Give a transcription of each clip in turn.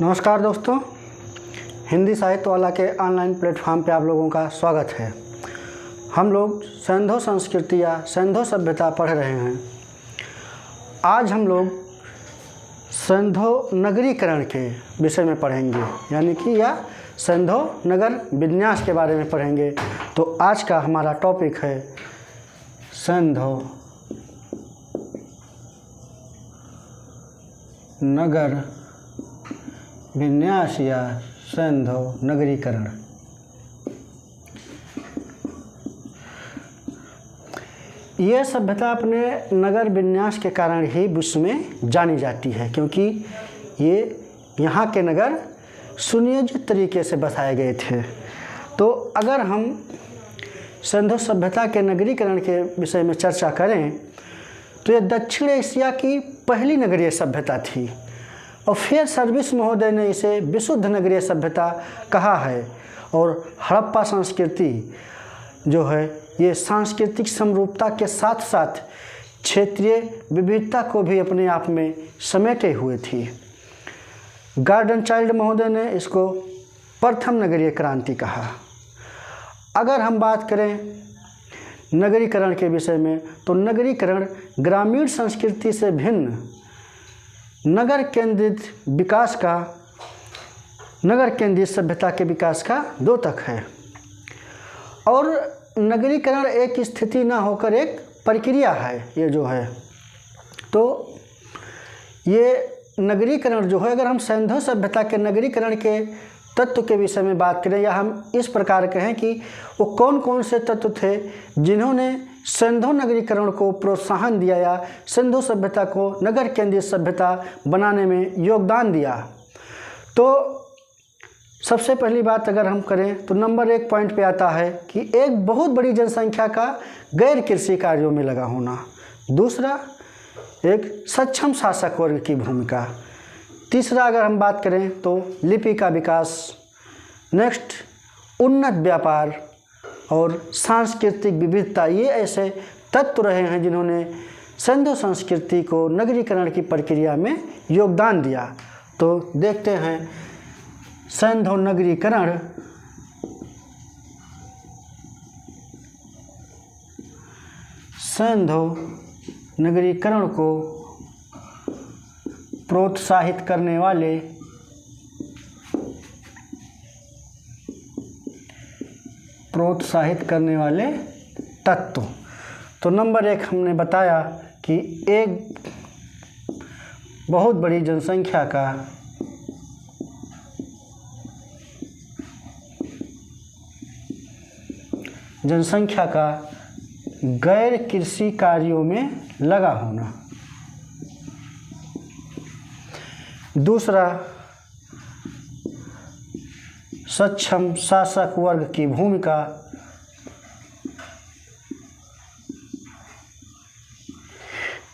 नमस्कार दोस्तों, हिंदी साहित्य वाला के ऑनलाइन प्लेटफॉर्म पे आप लोगों का स्वागत है। हम लोग सिंधु संस्कृति या सिंधु सभ्यता पढ़ रहे हैं। आज हम लोग सिंधु नगरीकरण के विषय में पढ़ेंगे, यानी कि या सिंधु नगर विन्यास के बारे में पढ़ेंगे। तो आज का हमारा टॉपिक है सिंधु नगर विन्यास या सिंधु नगरीकरण। यह सभ्यता अपने नगर विन्यास के कारण ही विश्व में जानी जाती है, क्योंकि ये यहाँ के नगर सुनियोजित तरीके से बसाए गए थे। तो अगर हम सिंधु सभ्यता के नगरीकरण के विषय में चर्चा करें तो ये दक्षिण एशिया की पहली नगरीय सभ्यता थी और फिर सर्विस महोदय ने इसे विशुद्ध नगरीय सभ्यता कहा है। और हड़प्पा संस्कृति जो है ये सांस्कृतिक समरूपता के साथ साथ क्षेत्रीय विविधता को भी अपने आप में समेटे हुए थी। गार्डन चाइल्ड महोदय ने इसको प्रथम नगरीय क्रांति कहा। अगर हम बात करें नगरीकरण के विषय में तो नगरीकरण ग्रामीण संस्कृति से भिन्न नगर केंद्रित सभ्यता के विकास का द्योतक है। और नगरीकरण एक स्थिति ना होकर एक प्रक्रिया है ये जो है। तो ये नगरीकरण जो है, अगर हम सिंधु सभ्यता के नगरीकरण के तत्व के विषय में बात करें या हम इस प्रकार कहें कि वो कौन कौन से तत्व थे जिन्होंने सिंधु नगरीकरण को प्रोत्साहन दिया या सिंधु सभ्यता को नगर केंद्रित सभ्यता बनाने में योगदान दिया, तो सबसे पहली बात अगर हम करें तो नंबर 1 पॉइंट पे आता है कि एक बहुत बड़ी जनसंख्या का गैर कृषि कार्यों में लगा होना। दूसरा, एक सक्षम शासक वर्ग की भूमिका। तीसरा, अगर हम बात करें तो लिपि का विकास। नेक्स्ट, उन्नत व्यापार और सांस्कृतिक विविधता। ये ऐसे तत्व रहे हैं जिन्होंने सिंधु संस्कृति को नगरीकरण की प्रक्रिया में योगदान दिया। तो देखते हैं सिंधु नगरीकरण को प्रोत्साहित करने वाले तत्व। तो नंबर 1 हमने बताया कि एक बहुत बड़ी जनसंख्या का गैर कृषि कार्यों में लगा होना। दूसरा, सक्षम शासक वर्ग की भूमिका।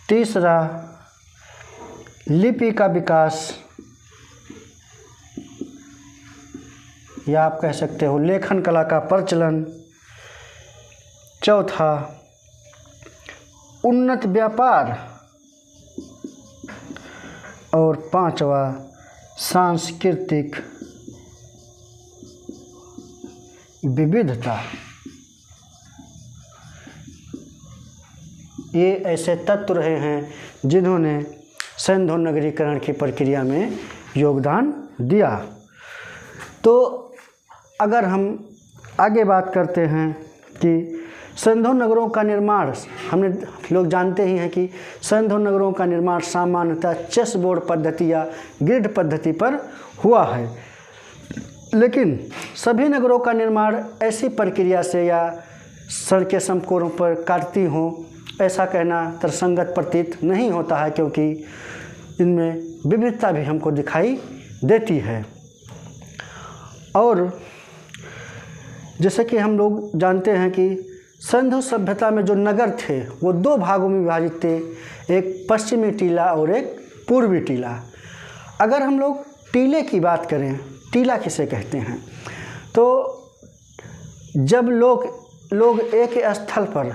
तीसरा, लिपि का विकास या आप कह सकते हो लेखन कला का प्रचलन। चौथा, उन्नत व्यापार। और पांचवा, सांस्कृतिक विविधता। ये ऐसे तत्व रहे हैं जिन्होंने सिंधु नगरीकरण की प्रक्रिया में योगदान दिया। तो अगर हम आगे बात करते हैं कि सिंधु नगरों का निर्माण, हमने लोग जानते ही हैं कि सिंधु नगरों का निर्माण सामान्यतः चेस बोर्ड पद्धति या ग्रिड पद्धति पर हुआ है, लेकिन सभी नगरों का निर्माण ऐसी प्रक्रिया से या सड़कें समकोणों पर काटती हों ऐसा कहना तर्कसंगत प्रतीत नहीं होता है, क्योंकि इनमें विविधता भी हमको दिखाई देती है। और जैसे कि हम लोग जानते हैं कि सिंधु सभ्यता में जो नगर थे वो 2 भागों में विभाजित थे, एक पश्चिमी टीला और एक पूर्वी टीला। अगर हम लोग टीले की बात करें, टीला किसे कहते हैं, तो जब लोग एक स्थल पर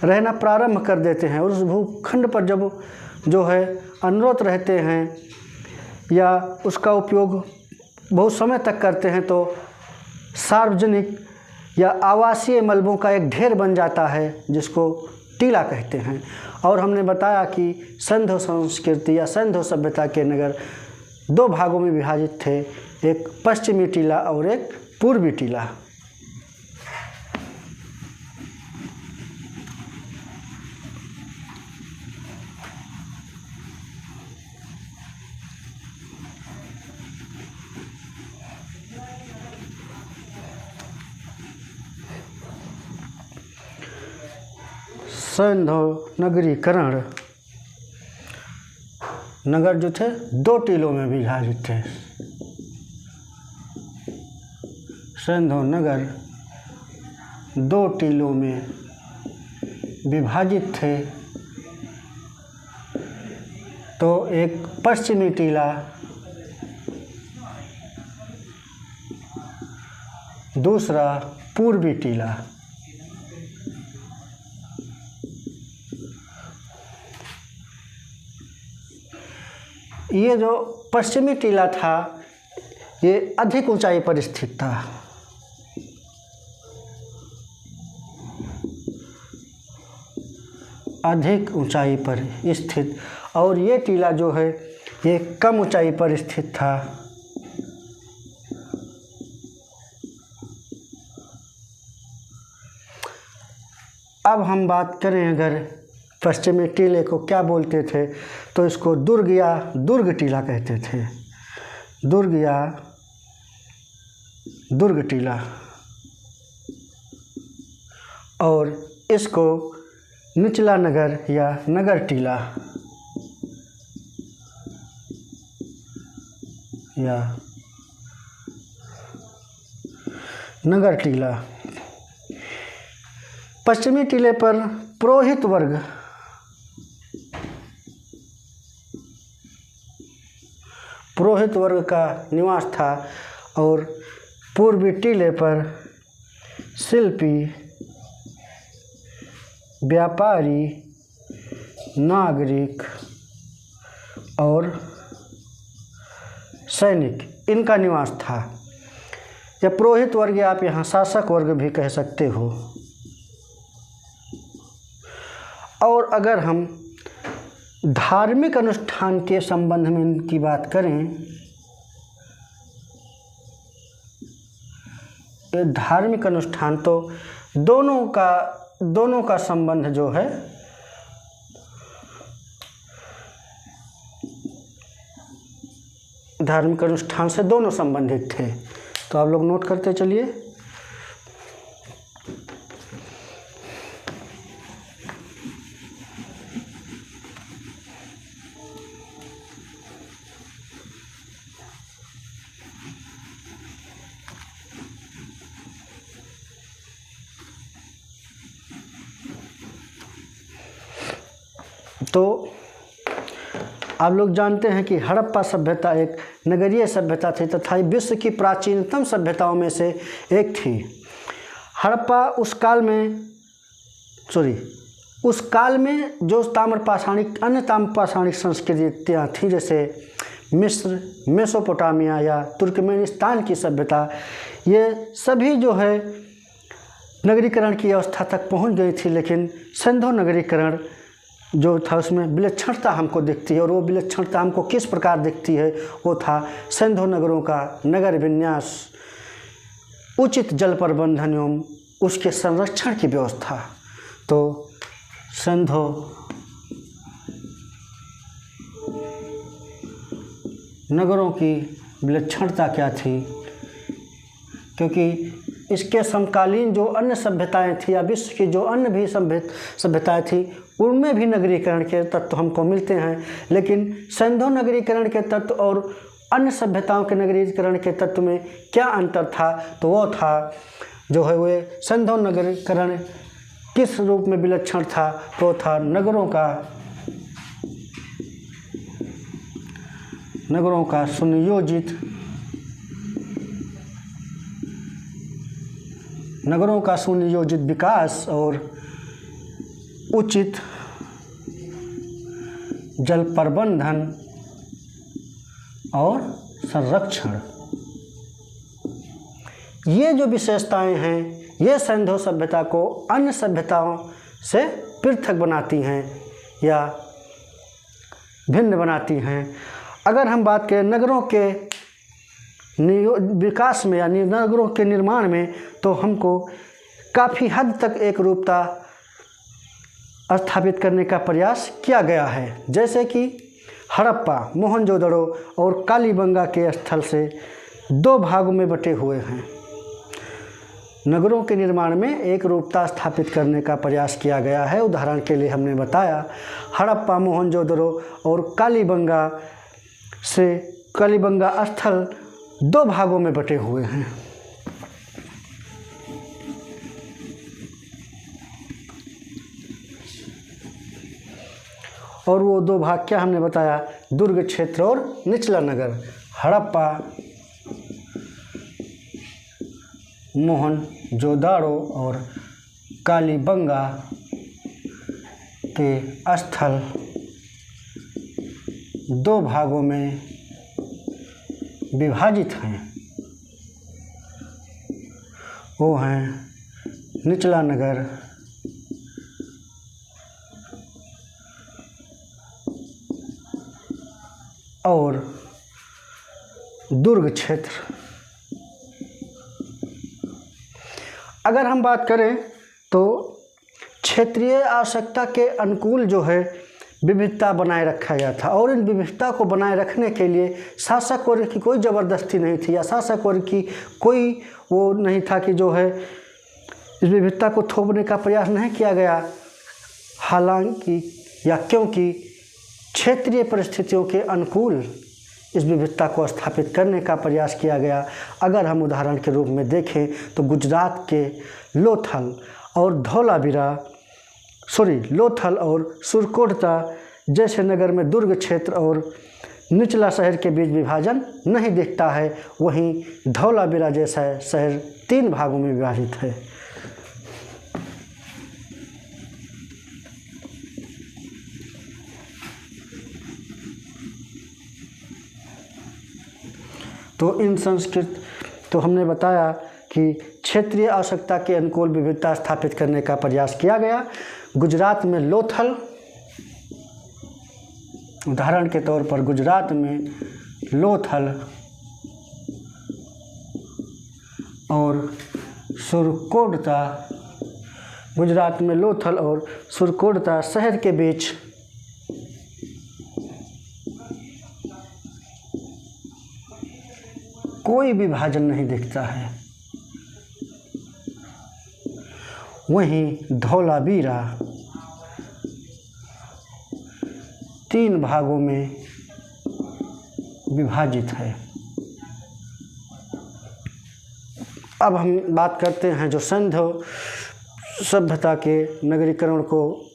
रहना प्रारंभ कर देते हैं और उस भूखंड पर जब जो है अनवरत रहते हैं या उसका उपयोग बहुत समय तक करते हैं तो सार्वजनिक या आवासीय मलबों का एक ढेर बन जाता है, जिसको टीला कहते हैं। और हमने बताया कि सिंधु संस्कृति या सिंधु सभ्यता के नगर दो भागों में विभाजित थे, एक पश्चिमी टीला और एक पूर्वी टीला। सिंधु नगरीकरण नगर जो थे दो टीलों में विभाजित थे। सिंधु नगर दो टीलों में विभाजित थे। तो एक पश्चिमी टीला, दूसरा पूर्वी टीला। ये जो पश्चिमी टीला था ये अधिक ऊंचाई पर स्थित था। अधिक ऊंचाई पर स्थित, और ये टीला जो है ये कम ऊंचाई पर स्थित था। अब हम बात करें अगर पश्चिमी टीले को क्या बोलते थे, तो इसको दुर्ग या दुर्ग टीला कहते थे। दुर्ग या दुर्ग टीला। और इसको निचला नगर या नगर टीला या नगर टीला। पश्चिमी टीले पर पुरोहित वर्ग का निवास था, और पूर्वी टीले पर शिल्पी, व्यापारी, नागरिक और सैनिक इनका निवास था। या पुरोहित वर्ग आप यहाँ शासक वर्ग भी कह सकते हो। और अगर हम धार्मिक अनुष्ठान के संबंध में इनकी बात करें, ये धार्मिक अनुष्ठान तो दोनों का संबंध जो है धार्मिक अनुष्ठान से दोनों संबंधित थे। तो आप लोग नोट करते चलिए। तो आप लोग जानते हैं कि हड़प्पा सभ्यता एक नगरीय सभ्यता थी तथा विश्व की प्राचीनतम सभ्यताओं में से एक थी। हड़प्पा उस काल में जो अन्य ताम्रपाषाणिक संस्कृतियाँ थीं, जैसे मिस्र, मेसोपोटामिया या तुर्कमेनिस्तान की सभ्यता, ये सभी जो है नगरीकरण की अवस्था तक पहुंच गई थी। लेकिन सिंधु नगरीकरण जो था उसमें विलक्षणता हमको दिखती है, और वो विलक्षणता हमको किस प्रकार दिखती है, वो था सिंधु नगरों का नगर विन्यास, उचित जल प्रबंधन एवं उसके संरक्षण की व्यवस्था। तो सिंधु नगरों की विलक्षणता क्या थी, क्योंकि इसके समकालीन जो अन्य सभ्यताएं थी या विश्व की जो अन्य भी सभ्यताएं थी, उनमें भी नगरीकरण के तत्व हमको मिलते हैं। लेकिन सिंधु नगरीकरण के तत्व और अन्य सभ्यताओं के नगरीकरण के तत्व में क्या अंतर था, तो वो था जो है वो सिंधु नगरीकरण किस रूप में विलक्षण था, तो था नगरों का सुनियोजित विकास और उचित जल प्रबंधन और संरक्षण। ये जो विशेषताएं हैं ये सिंधु सभ्यता को अन्य सभ्यताओं से पृथक बनाती हैं या भिन्न बनाती हैं। अगर हम बात करें नगरों के विकास में या नगरों के निर्माण में, तो हमको काफ़ी हद तक एक रूपता स्थापित करने का प्रयास किया गया है। जैसे कि हड़प्पा, मोहनजोदड़ो और कालीबंगा के स्थल से दो भागों में बटे हुए हैं। नगरों के निर्माण में एक रूपता स्थापित करने का प्रयास किया गया है। उदाहरण के लिए हमने बताया हड़प्पा, मोहनजोदड़ो और कालीबंगा स्थल दो भागों में बटे हुए हैं। और वो दो भाग क्या हमने बताया, दुर्ग क्षेत्र और निचला नगर। हड़प्पा, मोहनजोदड़ो और कालीबंगा के स्थल दो भागों में विभाजित हैं। वो हैं निचला नगर और दुर्ग क्षेत्र। अगर हम बात करें तो क्षेत्रीय आवश्यकता के अनुकूल जो है विविधता बनाए रखा गया था, और इन विविधता को बनाए रखने के लिए शासक वर्ग की कोई ज़बरदस्ती नहीं थी या शासक वर्ग की कोई वो नहीं था कि जो है इस विविधता को थोपने का प्रयास नहीं किया गया। हालांकि या क्योंकि क्षेत्रीय परिस्थितियों के अनुकूल इस विविधता को स्थापित करने का प्रयास किया गया। अगर हम उदाहरण के रूप में देखें तो गुजरात के लोथल और सुरकोटता जैसे नगर में दुर्ग क्षेत्र और निचला शहर के बीच विभाजन नहीं दिखता है। वहीं धौलावीरा जैसा शहर 3 भागों में विभाजित है। तो इन संस्कृत तो हमने बताया कि क्षेत्रीय आवश्यकता के अनुकूल विविधता स्थापित करने का प्रयास किया गया। गुजरात में लोथल, उदाहरण के तौर पर गुजरात में लोथल और सुरकोटता, गुजरात में लोथल और सुरकोटता शहर के बीच कोई विभाजन नहीं दिखता है। वहीं धौलावीरा 3 भागों में विभाजित है। अब हम बात करते हैं जो सिंधु सभ्यता के नगरीकरण को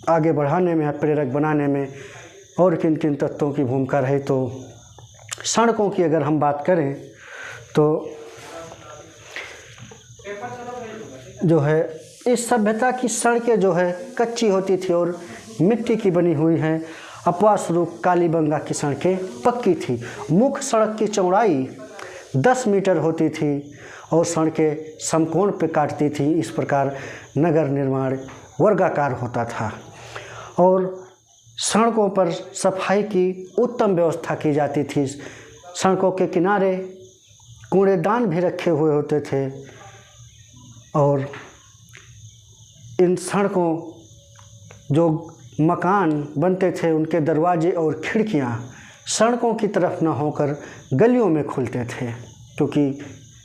आगे बढ़ाने में, प्रेरक बनाने में और किन किन तत्वों की भूमिका रही। तो सड़कों की अगर हम बात करें तो जो है इस सभ्यता की सड़कें जो है कच्ची होती थी और मिट्टी की बनी हुई हैं। अपवाद स्वरूप कालीबंगा की सड़कें पक्की थी। मुख्य सड़क की चौड़ाई 10 मीटर होती थी और सड़कें समकोण पे काटती थी। इस प्रकार नगर निर्माण वर्गाकार होता था और सड़कों पर सफाई की उत्तम व्यवस्था की जाती थी। सड़कों के किनारे कूड़ेदान भी रखे हुए होते थे और इन सड़कों जो मकान बनते थे उनके दरवाजे और खिड़कियां सड़कों की तरफ न होकर गलियों में खुलते थे, क्योंकि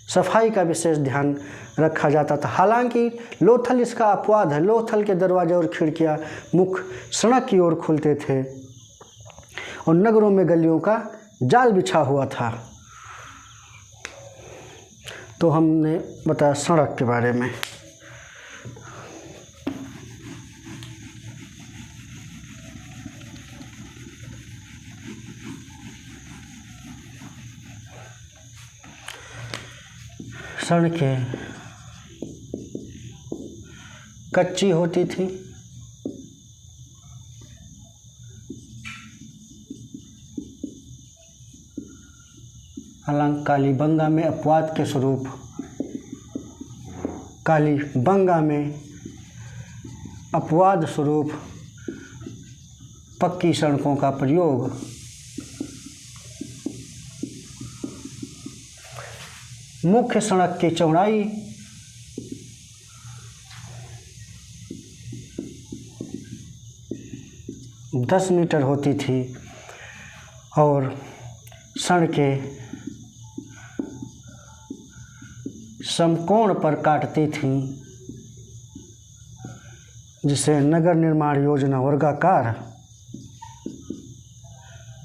सफाई का विशेष ध्यान रखा जाता था। हालांकि लोथल इसका अपवाद है। लोथल के दरवाजे और खिड़कियां मुख्य सड़क की ओर खुलते थे और नगरों में गलियों का जाल बिछा हुआ था। तो हमने बताया सड़क के बारे में। सड़कें कच्ची होती थी हालांकि कालीबंगा में अपवाद के स्वरूप कालीबंगा में अपवाद स्वरूप पक्की सड़कों का प्रयोग मुख्य सड़क की चौड़ाई 10 मीटर होती थी और सड़कें समकोण पर काटती थीं, जिसे नगर निर्माण योजना वर्गाकार,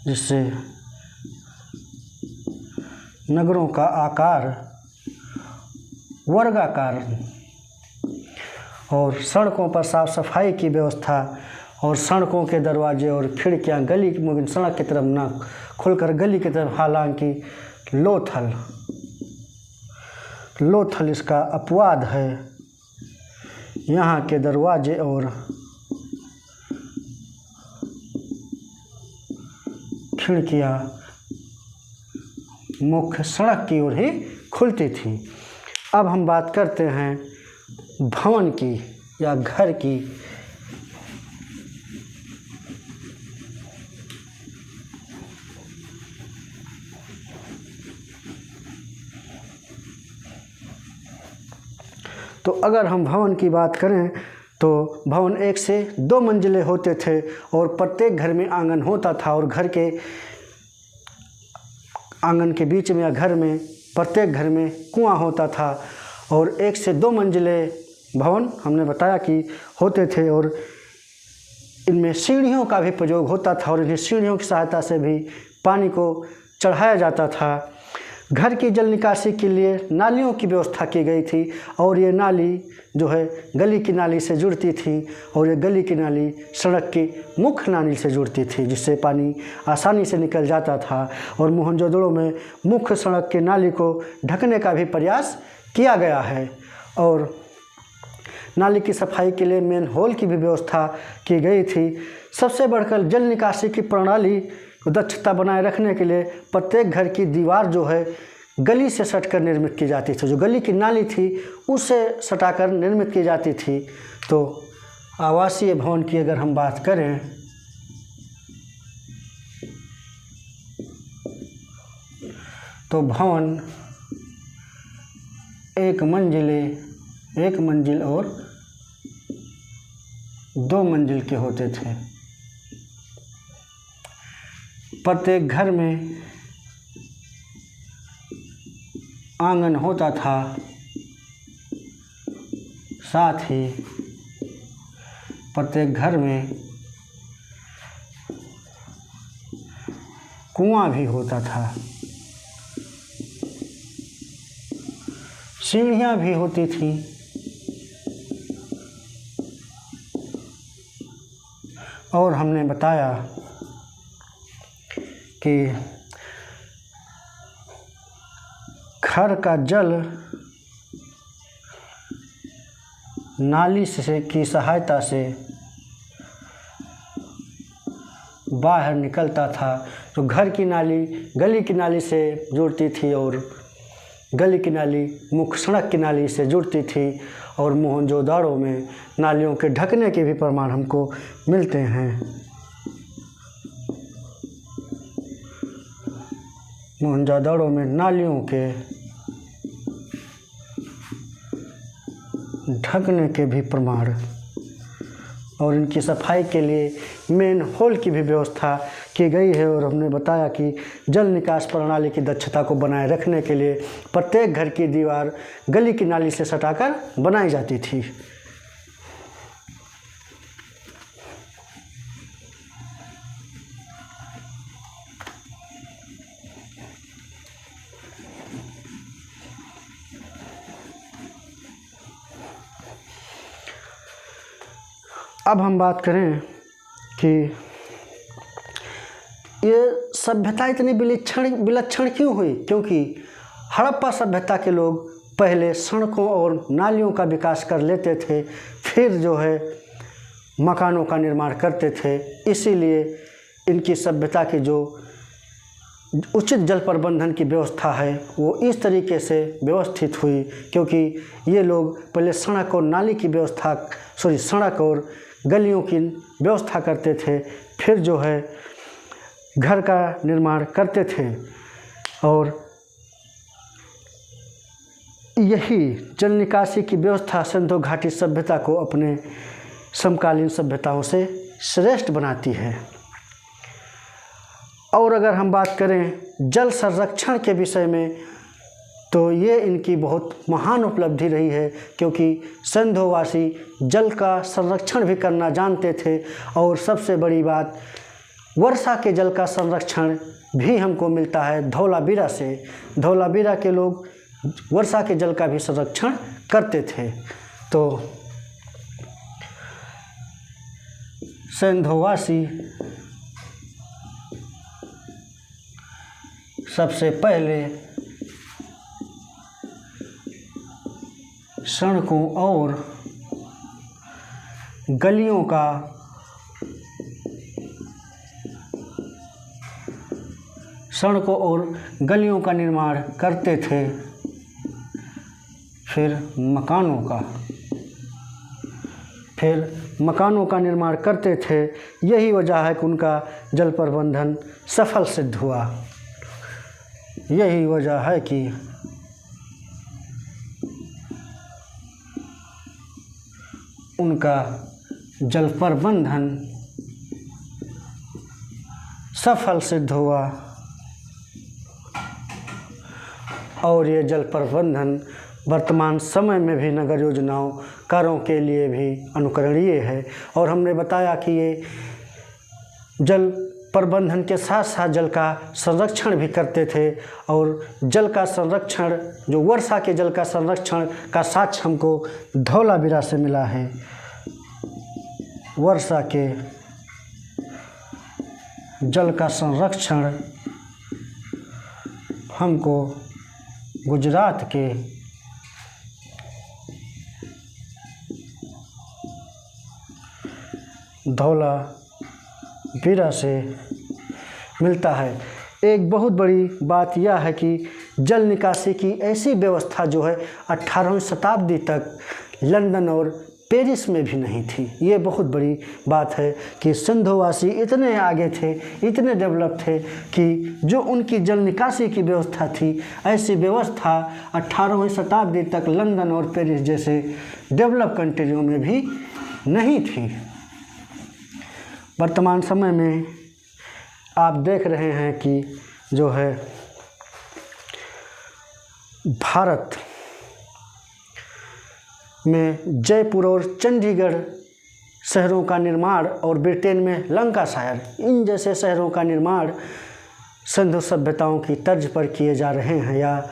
जिससे नगरों का आकार वर्गाकार और सड़कों पर साफ सफाई की व्यवस्था और सड़कों के दरवाजे और खिड़कियां गली सड़क की तरफ न खुलकर गली की तरफ, हालांकि लोथल इसका अपवाद है। यहाँ के दरवाजे और खिड़कियाँ मुख्य सड़क की ओर ही खुलती थी। अब हम बात करते हैं भवन की या घर की। तो अगर हम भवन की बात करें तो भवन 1 से 2 मंजिले होते थे और प्रत्येक घर में आंगन होता था और घर के आंगन के बीच में या घर में प्रत्येक घर में कुआं होता था और 1 से 2 मंजिले भवन हमने बताया कि होते थे और इनमें सीढ़ियों का भी प्रयोग होता था और इन्हें सीढ़ियों की सहायता से भी पानी को चढ़ाया जाता था। घर की जल निकासी के लिए नालियों की व्यवस्था की गई थी और ये नाली जो है गली की नाली से जुड़ती थी और ये गली की नाली सड़क की मुख्य नाली से जुड़ती थी, जिससे पानी आसानी से निकल जाता था। और मोहनजोदड़ो में मुख्य सड़क के नाली को ढकने का भी प्रयास किया गया है और नाली की सफाई के लिए मेन होल की भी व्यवस्था की गई थी। सबसे बढ़कर जल निकासी की प्रणाली दक्षता बनाए रखने के लिए प्रत्येक घर की दीवार जो है गली से सटकर निर्मित की जाती थी। जो गली की नाली थी उससे सटाकर निर्मित की जाती थी। तो आवासीय भवन की अगर हम बात करें तो भवन 1 मंजिल और 2 मंजिल के होते थे। प्रत्येक घर में आंगन होता था, साथ ही प्रत्येक घर में कुआं भी होता था, सीढ़ियां भी होती थी और हमने बताया कि घर का जल नाली से की सहायता से बाहर निकलता था। तो घर की नाली गली की नाली से जुड़ती थी और गली की नाली मुख्य सड़क की नाली से जुड़ती थी और मोहनजोदड़ो में नालियों के ढकने के भी प्रमाण हमको मिलते हैं। मोहनजोदड़ो में नालियों के ढकने के भी प्रमाण और इनकी सफाई के लिए मेन होल की भी व्यवस्था की गई है। और हमने बताया कि जल निकास प्रणाली की दक्षता को बनाए रखने के लिए प्रत्येक घर की दीवार गली की नाली से सटाकर बनाई जाती थी। अब हम बात करें कि ये सभ्यता इतनी विलक्षण क्यों हुई, क्योंकि हड़प्पा सभ्यता के लोग पहले सड़कों और नालियों का विकास कर लेते थे, फिर जो है मकानों का निर्माण करते थे। इसीलिए इनकी सभ्यता की जो उचित जल प्रबंधन की व्यवस्था है वो इस तरीके से व्यवस्थित हुई, क्योंकि ये लोग पहले सड़क और नाली की व्यवस्था सड़क और गलियों की व्यवस्था करते थे, फिर जो है घर का निर्माण करते थे। और यही जल निकासी की व्यवस्था सिंधु घाटी सभ्यता को अपने समकालीन सभ्यताओं से श्रेष्ठ बनाती है। और अगर हम बात करें जल संरक्षण के विषय में, तो ये इनकी बहुत महान उपलब्धि रही है, क्योंकि सिंधुवासी जल का संरक्षण भी करना जानते थे। और सबसे बड़ी बात, वर्षा के जल का संरक्षण भी हमको मिलता है धौलावीरा से। धौलावीरा के लोग वर्षा के जल का भी संरक्षण करते थे। तो सिंधुवासी सबसे पहले सड़कों और गलियों का निर्माण करते थे, फिर मकानों का निर्माण करते थे। यही वजह है कि उनका जल प्रबंधन सफल सिद्ध हुआ। यही वजह है कि उनका जल प्रबंधन सफल सिद्ध हुआ। और ये जल प्रबंधन वर्तमान समय में भी नगर योजनाओं कार्यों के लिए भी अनुकरणीय है। और हमने बताया कि ये जल प्रबंधन के साथ साथ जल का संरक्षण भी करते थे। और जल का संरक्षण, जो वर्षा के जल का संरक्षण का साक्ष्य हमको धौलावीरा से मिला है। वर्षा के जल का संरक्षण हमको गुजरात के धौलावीरा से मिलता है। एक बहुत बड़ी बात यह है कि जल निकासी की ऐसी व्यवस्था जो है 18वीं शताब्दी तक लंदन और पेरिस में भी नहीं थी। ये बहुत बड़ी बात है कि सिंधुवासी इतने आगे थे, इतने डेवलप थे कि जो उनकी जल निकासी की व्यवस्था थी, ऐसी व्यवस्था 18वीं शताब्दी तक लंदन और पेरिस जैसे डेवलप कंट्रियों में भी नहीं थी। वर्तमान समय में आप देख रहे हैं कि जो है भारत में जयपुर और चंडीगढ़ शहरों का निर्माण और ब्रिटेन में लंकाशायर, इन जैसे शहरों का निर्माण सिंधु सभ्यताओं की तर्ज पर किए जा रहे हैं। या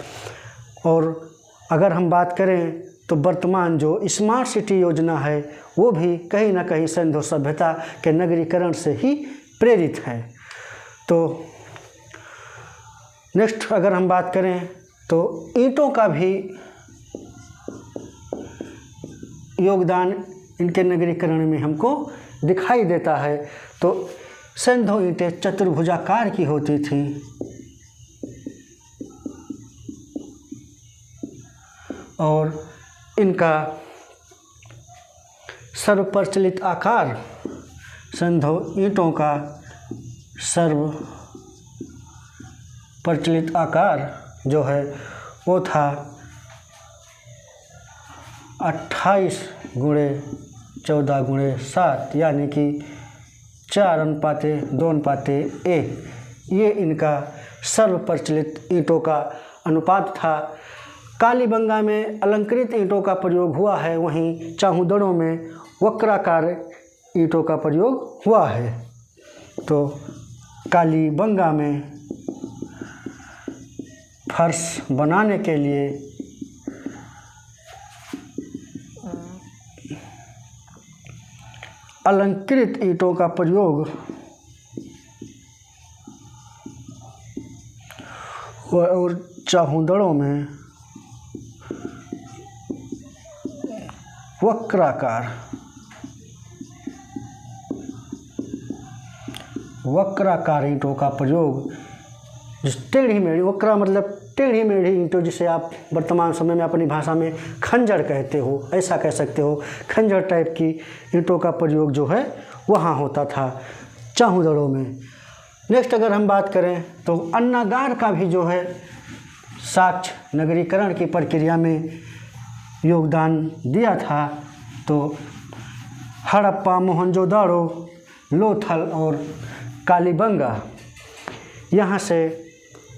और अगर हम बात करें तो वर्तमान जो स्मार्ट सिटी योजना है वो भी कहीं ना कहीं सिंधु सभ्यता के नगरीकरण से ही प्रेरित है। तो नेक्स्ट अगर हम बात करें तो ईंटों का भी योगदान इनके नगरीकरण में हमको दिखाई देता है। तो सिंधु ईंटें चतुर्भुजाकार की होती थी और इनका सर्वप्रचलित आकार, सिंधु ईंटों का सर्वप्रचलित आकार जो है वो था 28x14x7 यानी कि 4:2:1। ये इनका सर्वप्रचलित ईंटों का अनुपात था। कालीबंगा में अलंकृत ईंटों का प्रयोग हुआ है, वहीं चाहूदड़ों में वक्राकार ईंटों का प्रयोग हुआ है। तो कालीबंगा में फर्श बनाने के लिए अलंकृत ईंटों का प्रयोग और चाहूदड़ों में वक्राकार ईंटों का प्रयोग टेढ़ी मेढ़ी, वक्रा मतलब टेढ़ी मेढ़ी ईंटों, जिसे आप वर्तमान समय में अपनी भाषा में खंजर कहते हो, ऐसा कह सकते हो। खंजर टाइप की ईंटों का प्रयोग जो है वहाँ होता था चाहूदड़ों में। नेक्स्ट अगर हम बात करें तो अन्नागार का भी जो है साक्ष्य नगरीकरण की प्रक्रिया में योगदान दिया था। तो हड़प्पा, मोहनजोदाड़ो, लोथल और कालीबंगा, यहाँ से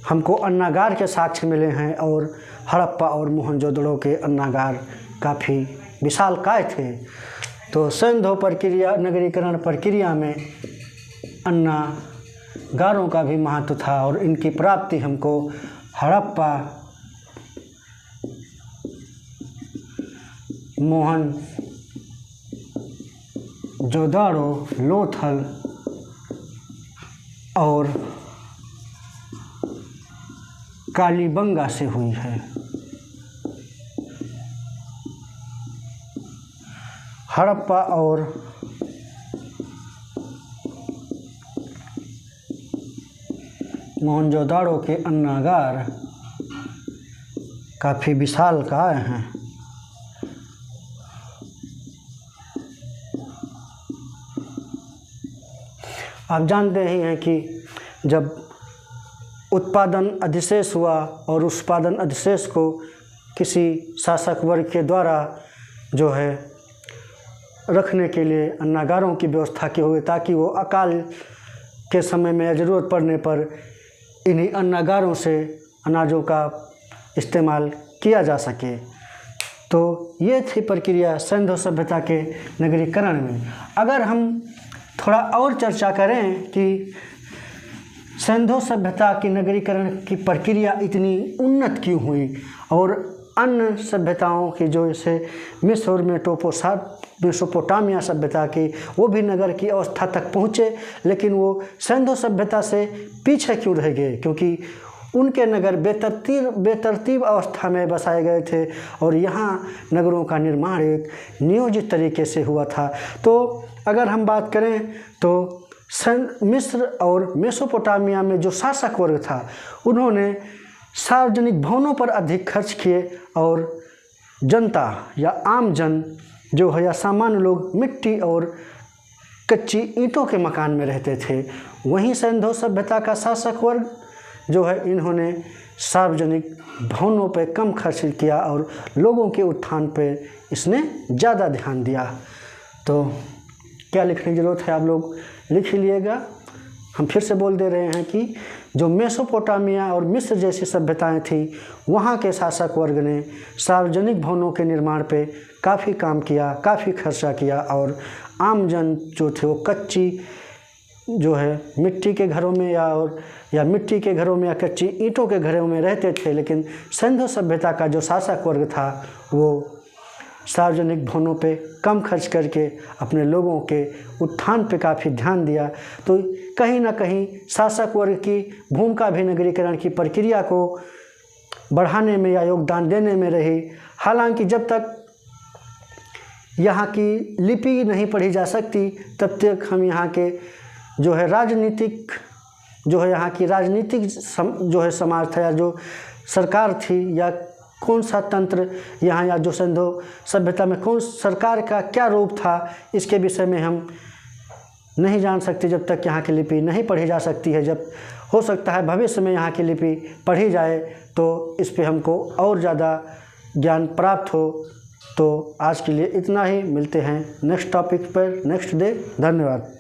हमको अन्नागार के साक्ष्य मिले हैं। और हड़प्पा और मोहनजोदड़ो के अन्नागार काफ़ी विशालकाय थे। तो सिंधु प्रक्रिया, नगरीकरण प्रक्रिया में अन्नागारों का भी महत्व था और इनकी प्राप्ति हमको हड़प्पा, मोहनजोदाड़ो, लोथल और कालीबंगा से हुई है। हड़प्पा और मोहनजोदाड़ो के अन्नागार काफ़ी विशालकाय हैं। आप जानते ही हैं कि जब उत्पादन अधिशेष हुआ और उस उत्पादन अधिशेष को किसी शासक वर्ग के द्वारा जो है रखने के लिए अन्नागारों की व्यवस्था की हुई, ताकि वो अकाल के समय में या ज़रूरत पड़ने पर इन्हीं अन्नागारों से अनाजों का इस्तेमाल किया जा सके। तो ये थी प्रक्रिया सिंधु सभ्यता के नगरीकरण में। अगर हम थोड़ा और चर्चा करें कि सिंधु सभ्यता की नगरीकरण की प्रक्रिया इतनी उन्नत क्यों हुई और अन्य सभ्यताओं की जो जैसे मिस्र और मेसोपोटामिया सभ्यता की वो भी नगर की अवस्था तक पहुँचे, लेकिन वो सिंधु सभ्यता से पीछे क्यों रह गए? क्योंकि उनके नगर बेतरतीब अवस्था में बसाए गए थे और यहाँ नगरों का निर्माण एक नियोजित तरीके से हुआ था। तो अगर हम बात करें तो मिस्र और मेसोपोटामिया में जो शासक वर्ग था, उन्होंने सार्वजनिक भवनों पर अधिक खर्च किए और जनता या आम जन जो है या सामान्य लोग मिट्टी और कच्ची ईंटों के मकान में रहते थे। वहीं सिंधु सभ्यता का शासक वर्ग जो है, इन्होंने सार्वजनिक भवनों पर कम खर्च किया और लोगों के उत्थान पर इसने ज़्यादा ध्यान दिया। तो क्या लिखने की ज़रूरत है, आप लोग लिख ही लिएगा। हम फिर से बोल दे रहे हैं कि जो मेसोपोटामिया और मिस्र जैसी सभ्यताएं थीं, वहाँ के शासक वर्ग ने सार्वजनिक भवनों के निर्माण पे काफ़ी काम किया, काफ़ी खर्चा किया और आम जन जो थे वो कच्ची जो है मिट्टी के घरों में या मिट्टी के घरों में या कच्ची ईंटों के घरों में रहते थे। लेकिन सिंधु सभ्यता का जो शासक वर्ग था वो सार्वजनिक भवनों पे कम खर्च करके अपने लोगों के उत्थान पे काफ़ी ध्यान दिया। तो कहीं ना कहीं शासक वर्ग की भूमिका भी नगरीकरण की प्रक्रिया को बढ़ाने में या योगदान देने में रही। हालांकि जब तक यहाँ की लिपि नहीं पढ़ी जा सकती तब तक हम यहाँ के जो है राजनीतिक जो है यहाँ की राजनीतिक जो है समाज था या जो सरकार थी या कौन सा तंत्र यहाँ या जो सिंधु सभ्यता में कौन सरकार का क्या रूप था, इसके विषय में हम नहीं जान सकते जब तक यहाँ की लिपि नहीं पढ़ी जा सकती है। जब हो सकता है भविष्य में यहाँ की लिपि पढ़ी जाए तो इस पे हमको और ज़्यादा ज्ञान प्राप्त हो। तो आज के लिए इतना ही, मिलते हैं नेक्स्ट टॉपिक पर नेक्स्ट डे। धन्यवाद।